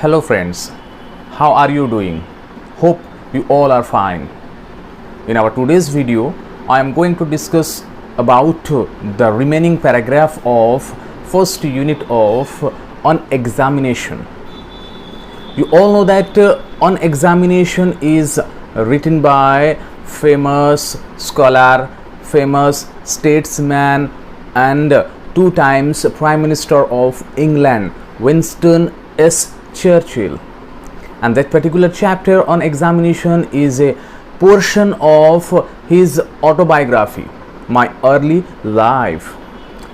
Hello friends, how are you doing? Hope you all are fine. In our today's video, I am going to discuss about the remaining paragraph of first unit of on examination. You all know that on examination is written by famous scholar, famous statesman and two times Prime Minister of England, Winston S. Churchill. And that particular chapter on examination is a portion of his autobiography, My Early Life.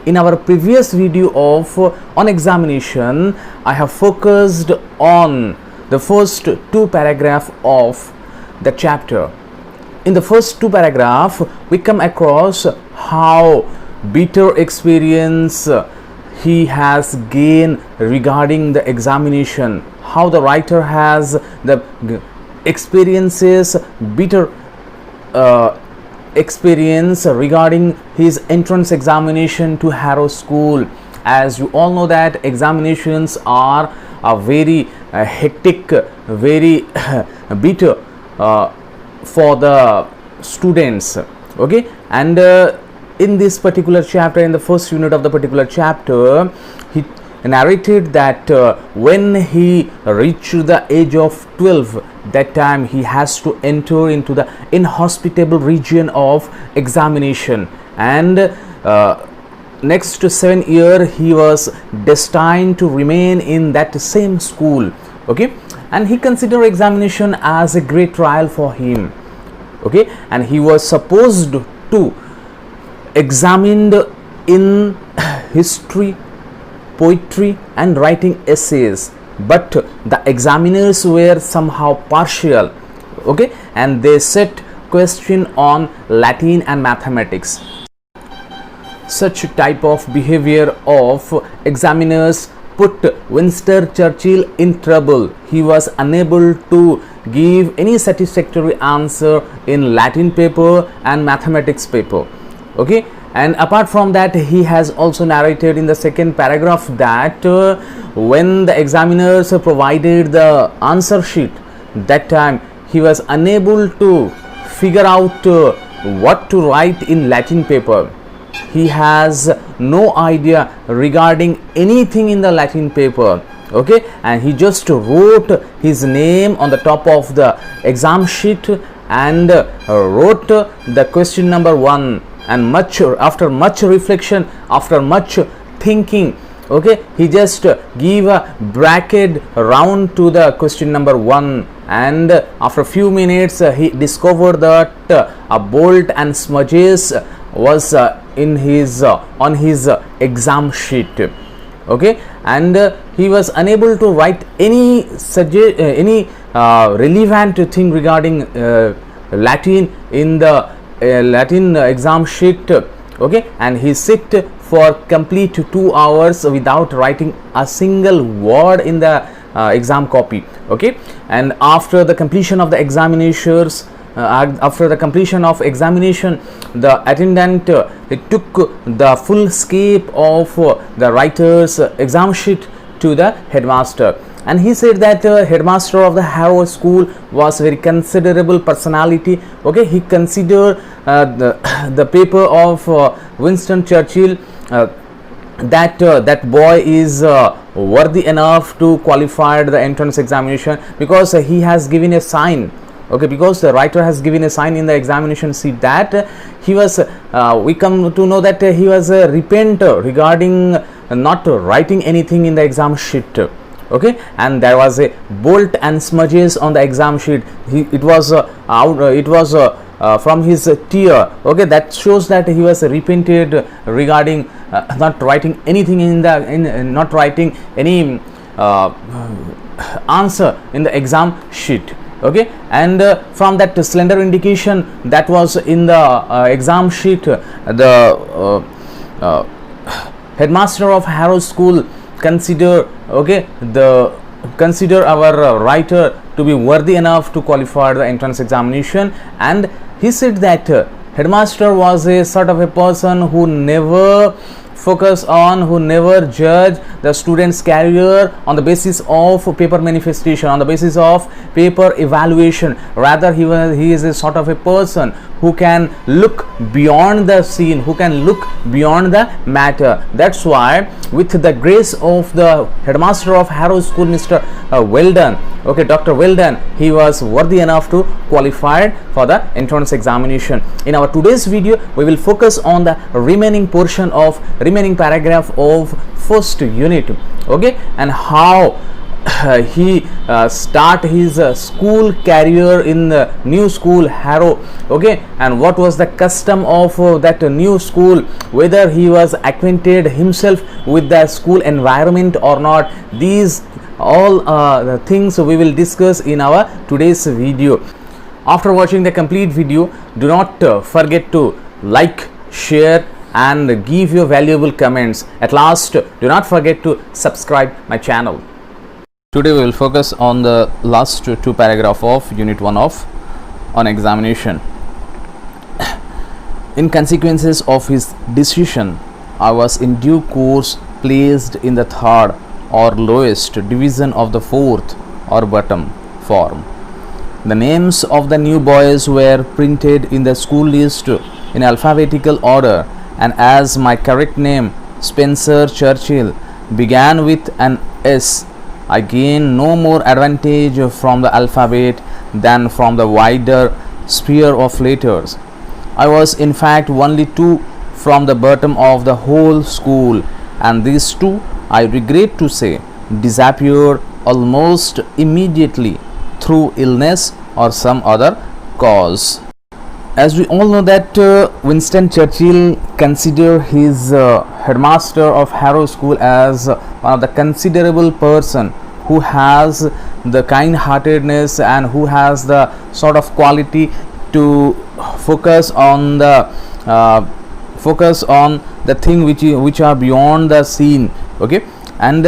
In our previous video of on examination, I have focused on the first two paragraphs of the chapter. In the first two paragraphs, we come across how bitter experience he has gained regarding the examination, how the writer has the experiences, bitter experience regarding his entrance examination to Harrow School. As you all know that examinations are very hectic, very bitter for the students. Okay, and in this particular chapter, in the first unit of the particular chapter, he narrated that when he reached the age of 12, that time he has to enter into the inhospitable region of examination, and next 7 years he was destined to remain in that same school. Okay, and he considered examination as a great trial for him. Okay, and he was supposed to examined in history, poetry and writing essays, but the examiners were somehow partial. Okay, and they set question on Latin and mathematics. Such type of behavior of examiners put Winston Churchill in trouble. He was unable to give any satisfactory answer in Latin paper and mathematics paper. Okay, and apart from that, he has also narrated in the second paragraph that when the examiners provided the answer sheet, that time he was unable to figure out what to write in Latin paper. He has no idea regarding anything in the Latin paper. Okay, and he just wrote his name on the top of the exam sheet and wrote the question number 1. And after much reflection, after much thinking, okay, he just give a bracket round to the question number 1, and after a few minutes he discovered that a bolt and smudges was in his on his exam sheet. Okay, and he was unable to write any relevant thing regarding Latin in the Latin exam sheet. Okay, and he sit for complete 2 hours without writing a single word in the exam copy. Okay, and after the completion of the examinations, the attendant took the full scape of the writer's exam sheet to the headmaster, and he said that headmaster of the Harrow School was very considerable personality. Okay, he considered the paper of Winston Churchill, that boy is worthy enough to qualify the entrance examination, because he has given a sign. Okay, because the writer has given a sign in the examination sheet that he was we come to know that he was a repenter regarding not writing anything in the exam sheet. Okay, and there was a bolt and smudges on the exam sheet. It was from his tear. Okay, that shows that he was repented regarding not writing anything not writing any answer in the exam sheet. Okay, and from that slender indication that was in the exam sheet, the headmaster of Harrow School consider our writer to be worthy enough to qualify the entrance examination, and he said that headmaster was a sort of a person who never focus on, who never judge the student's career on the basis of paper manifestation, on the basis of paper evaluation. Rather, he is a sort of a person who can look beyond the scene, who can look beyond the matter. That's why, with the grace of the headmaster of Harrow School, Mr. Weldon, okay, Dr. Weldon, he was worthy enough to qualify for the entrance examination. In our today's video, we will focus on the remaining paragraph of first unit, okay, and how he start his school career in the new school Harrow, okay, and what was the custom of that new school, whether he was acquainted himself with the school environment or not. These all the things we will discuss in our today's video. After watching the complete video, do not forget to like, share and give your valuable comments. At last, do not forget to subscribe my channel. Today we will focus on the last two paragraph of unit 1 of on examination. In consequences of his decision, I was in due course placed in the third or lowest division of the fourth or bottom form. The names of the new boys were printed in the school list in alphabetical order, and as my correct name, Spencer Churchill, began with an S, I gained no more advantage from the alphabet than from the wider sphere of letters. I was in fact only 2 from the bottom of the whole school, and these 2, I regret to say, disappeared almost immediately through illness or some other cause. As we all know that Winston Churchill considered his headmaster of Harrow School as one of the considerable person who has the kind-heartedness and who has the sort of quality to focus on the thing which are beyond the scene, okay, and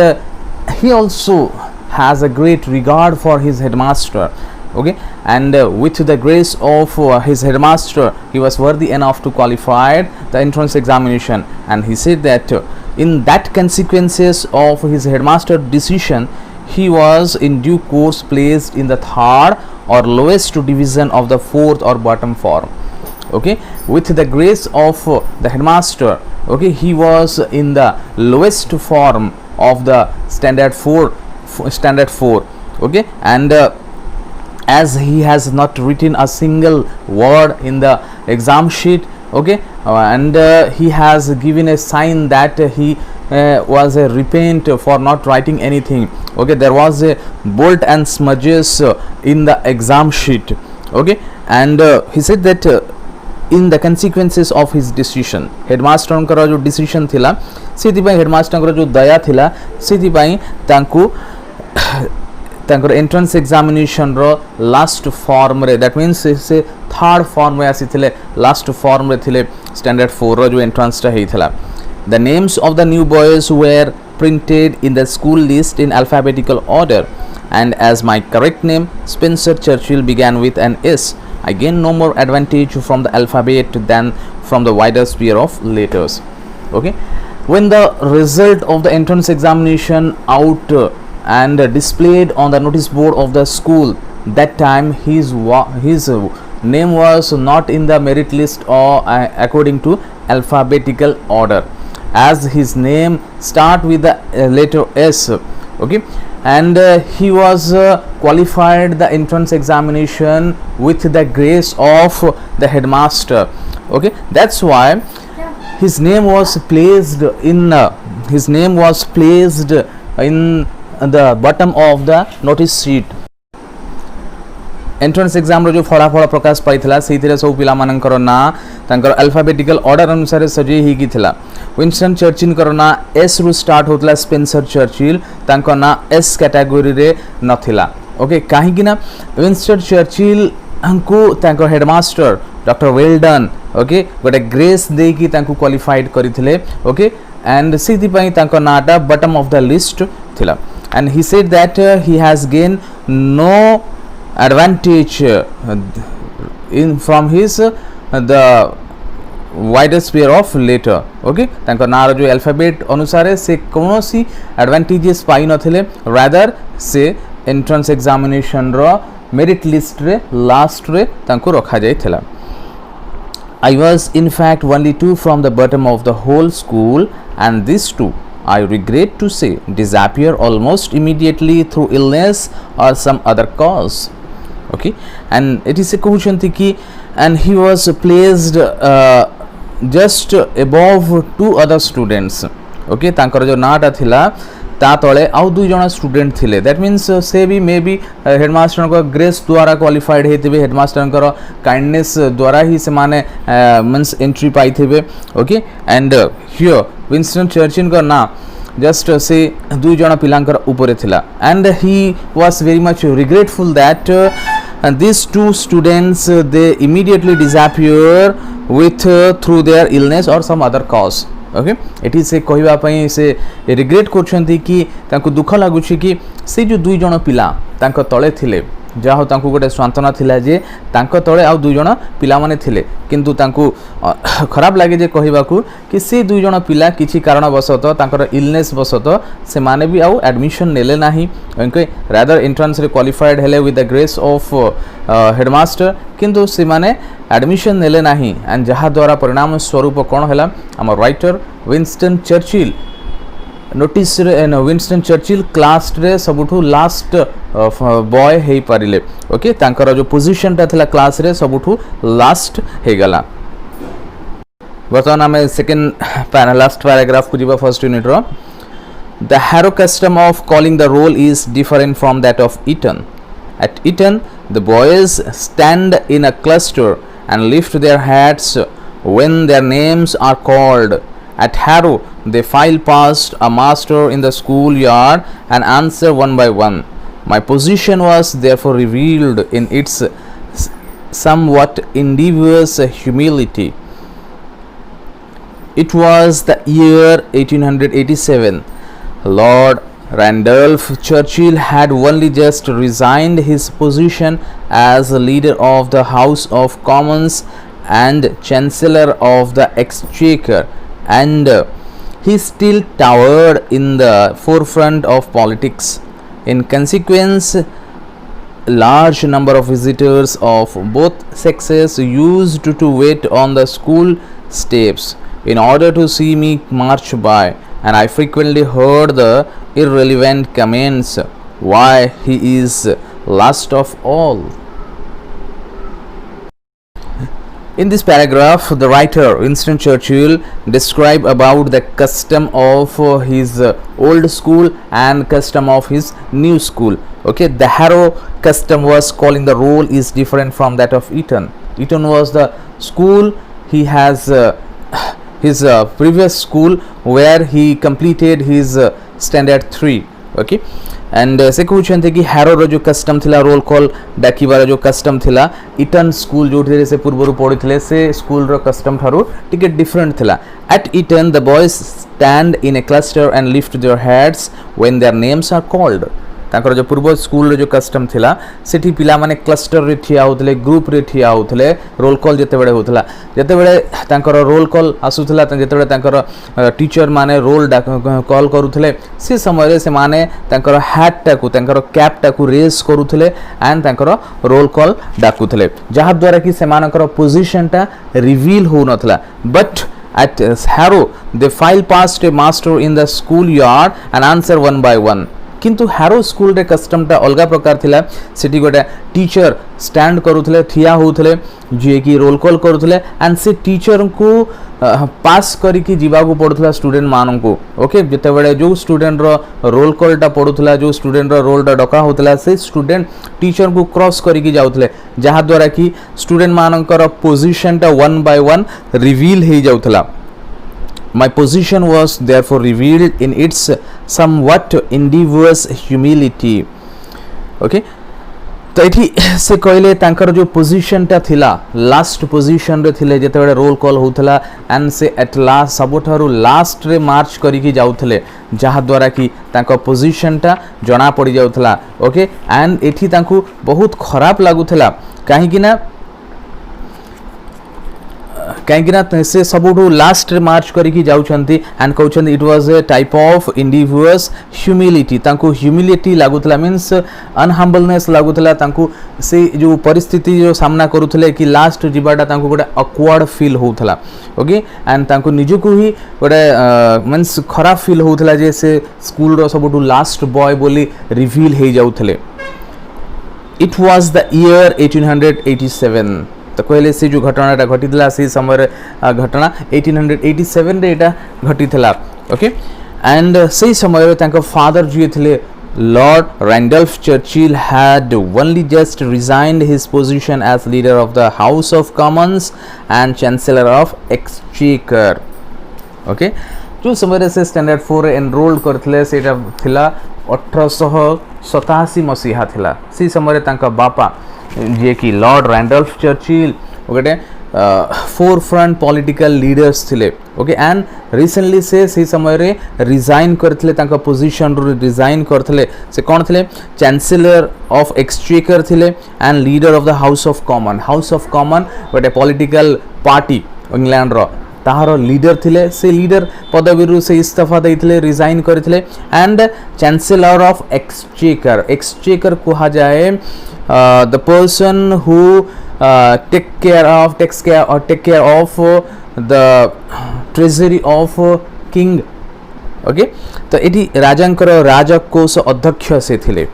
he also has a great regard for his headmaster, okay, and with the grace of his headmaster, he was worthy enough to qualify the entrance examination. And he said that in that consequences of his headmaster decision, he was in due course placed in the third or lowest division of the fourth or bottom form, okay, with the grace of the headmaster, okay, he was in the lowest form of the standard 4, okay, and as he has not written a single word in the exam sheet, okay, and he has given a sign that he was a repent for not writing anything, okay, there was a bolt and smudges in the exam sheet, okay, and he said that in the consequences of his decision, headmasterଙ୍କର जो decision थिला सेति headmasterଙ୍କର जो दया थिला सेति तांकु तांकर entrance examination रो last form रे, that means से third form में आसीथिले, लास्ट फॉर्म रे थिले स्टैंडर्ड 4 रो जो एंट्रेंस टा हेइथिला. The names of the new boys were printed in the school list in alphabetical order, and as my correct name, Spencer Churchill, began with an S, I gained no more advantage from the alphabet than from the wider sphere of letters, okay. When the result of the entrance examination out and displayed on the notice board of the school, that time his name was not in the merit list or according to alphabetical order, as his name start with the letter S, okay, and he was qualified the entrance examination with the grace of the headmaster, okay. That's why his name was placed in the bottom of the notice sheet. Entrance exam रो जो फलाफल प्रकाश पाइथिला सेथिरे सब पिला मानकर ना तांकर alphabetical order अनुसार सजे ही की थिला. विंस्टन चर्चिल कर ना एस रु स्टार्ट होतला, स्पेंसर चर्चिल तांकर ना एस कैटेगरी रे नथिला, ओके. काहे कि ना विंस्टन चर्चिल हमको तांकर हेडमास्टर डॉक्टर वेल्डन, ओके, गोटे ग्रेस दे की तांको क्वालिफाइड करिथिले, ओके, एंड सेति पई तांकर नाटा बॉटम ऑफ द लिस्ट थिला. And he said that he has gained no advantage from his the wider sphere of letter. Okay, तांको नार जो अल्फाबेट अनुसार से कौनसी एडवांटेजेस पाई नथिले, रादर से एंट्रेंस एग्जामिनेशन रो मेरिट लिस्ट रे लास्ट रे तांको रखा जाइथिला. I was in fact only two from the bottom of the whole school, and these two, I regret to say, disappear almost immediately through illness or some other cause. Okay, and it is a कहउछंती कि and he was placed just above two other students. Okay, तांकर जो नाटा थिला ता तले आउ दुई जण student थिले. दैट मीन्स से भी मे बी हेडमास्टर को ग्रेस द्वारा क्वालिफाइड हेतिबे, हेडमास्टर को काइंडनेस द्वारा ही से माने मीन्स एंट्री पाई थिबे. Okay, and here Winston Churchill को ना जस्ट से दुई जण पिलांकर ऊपर थिला, and he was very much regretful that these two students they immediately disappear with through their illness or some other cause. Okay, eighty से कहवा पई से रिग्रेट करछंती कि तांको दुख लागुछि कि से जो दुई जण पिला तांको तळे थिले, जा हो तांको गोटे सांत्वना थिला जे तांको तळे आ दुई जण पिला माने थिले, किंतु तांको खराब लागे जे कहबाकू कि से दुई जण पिला किछि कारण बसत तांकर इलनेस बसत से माने भी आउ एडमिशन नेले नाही. ओके, रादर एंट्रेंस रे क्वालिफाइड हेले with the grace of headmaster, किंतु से माने एडमिशन नेले नाही. एंड जहा द्वारा परिणाम स्वरूप कोन हला, हमर राइटर विंस्टन चर्चिल नोटिस रे विंस्टन चर्चिल क्लास रे सबुठु लास्ट बॉय हे पारिले. ओके, तांकर जो पोजीशन ता थिला क्लास रे सबुठु लास्ट हे गला. बर्तमान हमें सेकंड लास्ट पैराग्राफ को जीवा फर्स्ट यूनिट रो. The Harrow custom of calling the roll is different from that of Eton. At Eton, the boys stand in a cluster and lift their hats when their names are called. At Harrow, they file past a master in the schoolyard and answer one by one. My position was therefore revealed in its somewhat endeavourous humility. It was the year 1887. Lord Randolph Churchill had only just resigned his position as leader of the House of Commons and Chancellor of the Exchequer, and he still towered in the forefront of politics. In consequence, a large number of visitors of both sexes used to wait on the school steps in order to see me march by, and I frequently heard the irrelevant comments, "Why, he is last of all." In this paragraph, the writer Winston Churchill described about the custom of his old school and custom of his new school. Okay, the Harrow custom was calling the roll is different from that of Eton. Eton was the school he has his previous school where he completed his standard 3. Okay, and से कहते कि harrow रो जो custom थिला roll call डाकिबार जो custom थिला eaten school जो से पूर्व पढ़ी से स्कूल रो कस्टम ठारू टिके डिफरेंट थिला. At Eton the boys stand in a cluster and lift their heads when their names are called. तांकर जो पूर्व स्कूल जो कस्टम थिला सेठी पिला माने क्लस्टर रे ठिया होतले, ग्रुप रे ठिया होतले, रोल कॉल जते बेले होतला, जते बेले तांकर रोल कॉल आसुथला, जते बेले तांकर टीचर माने रोल कॉल करूथले से समय रे से माने तांकर हैट टाकू तांकर कैप टाकू रेस करूथले एंड तांकर रोल कॉल डाकुथले, जहा द्वारा कि से मानकर पोजीशन टा रिवील हो नथला. But at Harrow they file past a master in the schoolyard and answer one by one. किंतु हैरो स्कूल रे कस्टमटा अलगा प्रकार थिला. सेठी गोटे टीचर स्टैंड करूथले, ठिया होउथले, जे कि रोल कॉल करूथले एंड से टीचर को पास करी कि जीवा को पड़ुथला स्टूडेंट मानन को. ओके, जते बेले जो स्टूडेंट रो रोल कॉल टा पड़ुथला, जो स्टूडेंट रो रोल टा डका होतला, से स्टूडेंट टीचर को क्रॉस करी कि जाउथले, जहा द्वारा कि स्टूडेंट मानकर पोजीशन टा वन बाय वन रिवील हे जाउथला. My position was therefore revealed in its somewhat endeavourous humility. Okay, तो ये से कहले तांकर जो पोजीशन टा थिला लास्ट पोजीशन रे थिले जते बेले रोल कॉल होतला एंड से एट लास्ट सबठारु लास्ट रे मार्च करी कि जाउथले, जहा द्वारा कि तांको पोजीशन टा जणा पड़ी जाउथला. ओके, एंड एठी तांकु बहुत खराब लागुथला, काहे कि ना कहीं से सबुठू लास्ट मार्च करके जाउछंती एंड कहउछंती it was a type of invidious humility तांको ह्यूमिलिटी लागुतला मींस अनहम्बलनेस लागुतला तांको से जो परिस्थिति जो सामना करूथले कि लास्ट जिबाटा तांको गोटे ऑकवर्ड फील होउथला ओके एंड तांको निजु को ही गोटे मींस खराब फील होउथला जे से स्कूल रो सबुठू लास्ट बॉय बोली रिवील हे जाउथले इट वाज द ईयर 1887 तो कहले से जो घटनाटा घटीला से समय घटना 1887 रे एटा घटीला ओके एंड से समय रे तांको फादर जी थिले Lord Randolph Churchill had only just resigned his position as leader of the House of Commons and Chancellor of Exchequer okay जो समय से स्टैंडर्ड 4 एनरोल्ड करथिले सेटा थिला 1887 मसीहा थिला से समय तांका बापा जे कि लॉर्ड रैंडल्फ चर्चिल गोटे फोर फ्रंट पॉलिटिकल लीडर्स थिले ओके एंड रिसेंटली से समय रे रिजाइन करथिले तांका पोजीशन रो रिजाइन करथिले से कोन थिले चांसलर ऑफ एक्सचेकर थिले and leader of the house of common गोटे पॉलिटिकल पार्टी इंग्लैंड रो ताहार लीडर थिले से लीडर पदवी से इस्तीफा देथिले रिजाइन करथिले एंड चांसलर ऑफ एक्सचेकर कहा जाए the person who take care of the treasury of king okay तो एटी राजांकर राजकोष अध्यक्ष से थिले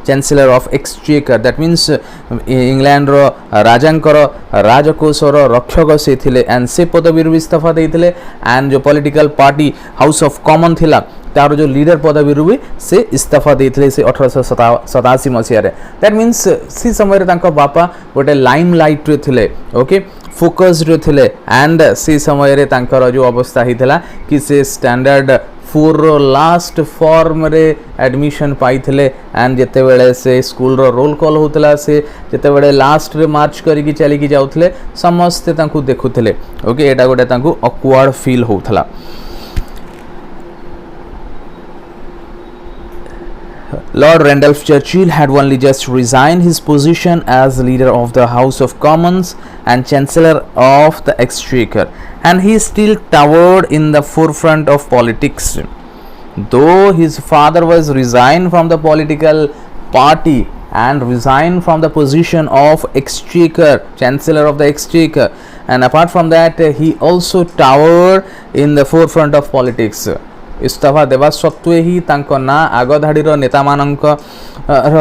chancellor of exchequer that means England रो राजांकर राजकोष रो रक्षक से थिले एंड से पदवी इस्तीफा देथिले एंड जो political party house of common थिला तार जो लीडर पदवी भी से इस्तीफा देथिले से 1887 मसीह रे दैट मीन्स सी समय रे तांको बापा गोटे लाइमलाइट रे थिले ओके फोकस्ड रे थिले एंड सी समय रे तांकर जो अवस्था हितला कि से स्टैंडर्ड 4 लास्ट फॉर्म रे एडमिशन पाइथिले एंड जेते बेले से स्कूल रो रोल कॉल होतला से जेते बेले लास्ट रे मार्च करिकि चली कि जाउथले समस्त तांको देखुथले ओके एटा गोटे तांको ऑकवर्ड फील होतला Lord Randolph Churchill had only just resigned his position as leader of the House of Commons and Chancellor of the Exchequer, and he still towered in the forefront of politics. Though his father was resigned from the political party and resigned from the position of Exchequer, Chancellor of the Exchequer, and apart from that, he also towered in the forefront of politics. इस्तीफा देवा सत्वे ही तांको ना आगधाड़ीर नेता मानक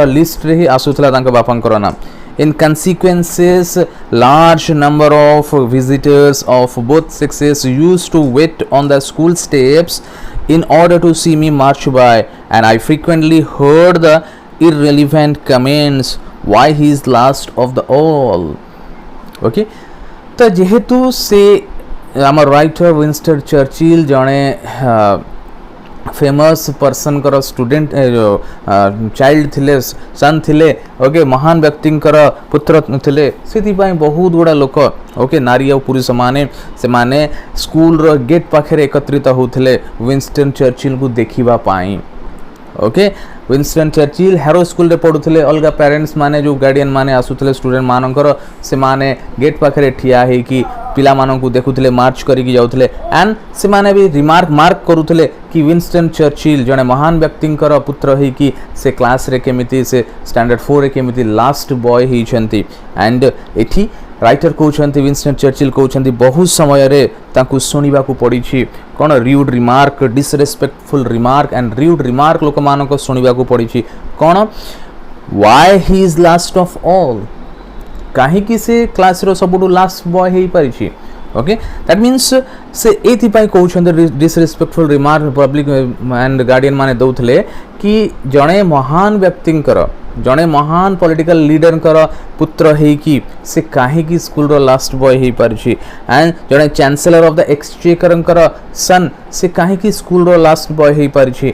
list रे ही आसुथला तांको बापांकर नाम इन consequences large number of visitors of both sexes used to wait on the school steps in order to see me march by and I frequently heard the irrelevant comments why he is last of the all okay तो जेहेतु से आम writer Winston Churchill जड़े famous person कर student child थिले सन थिले okay महान व्यक्तिंकर पुत्र थिले से बहुत गुड़ा लोक ओके नारी और पुरुष माने स्कूल रो गेट पाखे एकत्रित होते विंस्टन चर्चिल को देखिबा पाई okay Winston Churchill Harrow school रे पढ़ुले अलग पेरेंट्स माने जो गार्डियन माने आसुले स्टूडेंट मानकर से माने गेट पाखे ठिया है कि पिला मानकु देखुले मार्च करिक जाउथले एंड से माने भी रिमार्क मार्क करुले कि विंस्टन चर्चिल जड़े महान व्यक्तिंकर पुत्र है कि से क्लास रे केमिति से स्टैंडर्ड 4 रे केमिति लास्ट बॉय होइछंती एंड एठी राइटर कहते विंस्टन चर्चिल कहते बहुत समय रे ताकू शुणा पड़ी कौन rude remark disrespectful remark and rude remark लोक मान शुणा पड़ी कौन why he is last of all कहीं से क्लास रो सबुठु लास्ट बॉय हो पारी ओके दैट मीन्स से एथिपाई कहते disrespectful remark public and guardian माने दौथले कि जड़े महान व्यक्तिंकर जड़े महान पॉलिटिकल लीडर कर पुत्र है कि से कहीं स्कूल रो लास्ट बॉय हो पारी एंड जड़े चांसलर ऑफ द एक्सचेकर सन से कहीं स्कूल रो लास्ट बॉय हो पारी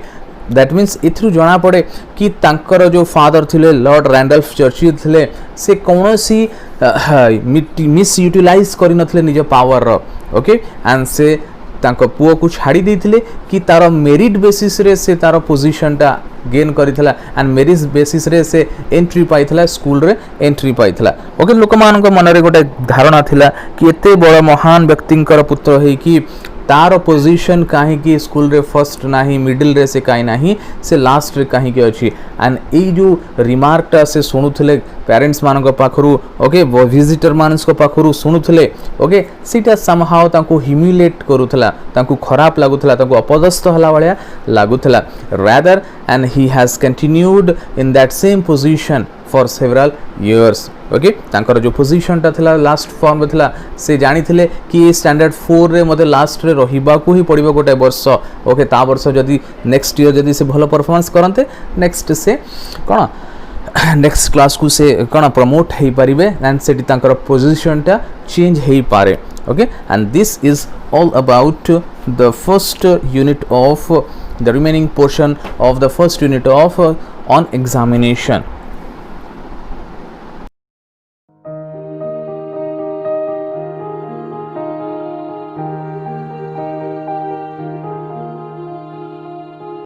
दैट मीन्स इथु जना पड़े कि तांकर जो फादर थिले लॉर्ड रैंडल्फ चर्चिल थिले से कौन सी मिस यूटिलाइज करि नथिले निज पावर रो ओके एंड से तांको पुओ को छाड़ी देथिले कि तार मेरिट बेसिस रे से तार पोजीशन टा गेन करिथला एंड मेरिट बेसिस रे से एंट्री पाइथला स्कूल रे एंट्री पाइथला ओके लोक मान को मन रे गोटे धारणा थिला कि एते बड़ महान व्यक्तिंकर पुत्र हे कि तार पोजीशन कहीं कि स्कूल रे फर्स्ट नाही मिडिल रे से कहीं नाही से लास्ट रे कहीं के अछि एंड ए जो रिमार्कटा से सुनुथले पेरेंट्स मान को पाखरु ओके विजिटर मानस को पाखरु सुनुथले ओके सीटा समहाउ तांको ह्यूमिलेट करूथला तांको खराब लागुथला तांको अपदस्थ हला वाला लागुथला rather and he has continued in that same position for several years okay तांकर जो पोजीशन ता थिला लास्ट फॉर्म में थिला से जानी थिले कि स्टैंडर्ड 4 रे मते लास्ट रे रहिबा को ही पड़िबो गोटे वर्ष ओके ता वर्ष जदी नेक्स्ट ईयर जदी से भलो परफॉर्मेंस करनते नेक्स्ट से कोन नेक्स्ट क्लास को से कोन प्रमोट हेई परिबे एंड सेटी तांकर पोजीशन ता चेंज हेई पारे okay and this is all about the first unit of the remaining portion of the first unit of on examination.